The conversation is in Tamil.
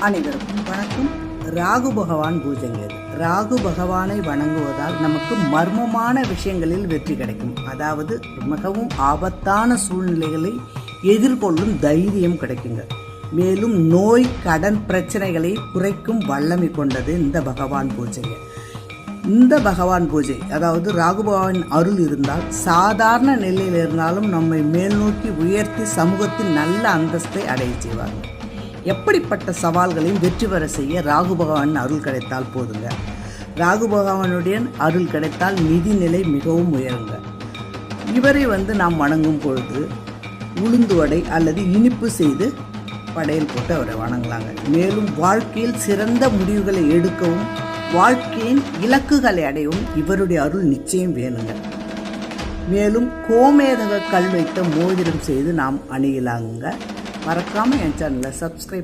அனைவருக்கும் வணக்கம். ராகு பகவான் பூஜைங்க. ராகு பகவானை வணங்குவதால் நமக்கு மர்மமான விஷயங்களில் வெற்றி கிடைக்கும். அதாவது மிகவும் ஆபத்தான சூழ்நிலைகளை எதிர்கொள்ளும் தைரியம் கிடைக்குங்க. மேலும் நோய் கடன் பிரச்சனைகளை குறைக்கும் வல்லமை கொண்டது இந்த பகவான் பூஜைங்க. இந்த பகவான் பூஜை, அதாவது ராகு பகவான் அருள் இருந்தால் சாதாரண நிலையில் இருந்தாலும் நம்மை மேல் நோக்கி உயர்த்தி சமூகத்தின் நல்ல அந்தஸ்தை அடைய செய்வார்கள். எப்படிப்பட்ட சவால்களையும் வெற்றி பெற செய்ய ராகு பகவான் அருள் கிடைத்தால் போதுங்க. ராகு பகவானுடைய அருள் கிடைத்தால் நிதி நிலை மிகவும் உயருங்க. இவரை நாம் வணங்கும் பொழுது உளுந்து வடை அல்லது இனிப்பு செய்து படையல் போட்டு அவரை வணங்கலாங்க. மேலும் வாழ்க்கையில் சிறந்த முடிவுகளை எடுக்கவும் வாழ்க்கையின் இலக்குகளை அடையவும் இவருடைய அருள் நிச்சயம் வேணுங்க. மேலும் கோமேதக கல் வைத்த மோதிரம் செய்து நாம் அணியலாங்க. மறக்காமல் என் சேனலை சப்ஸ்கிரைப்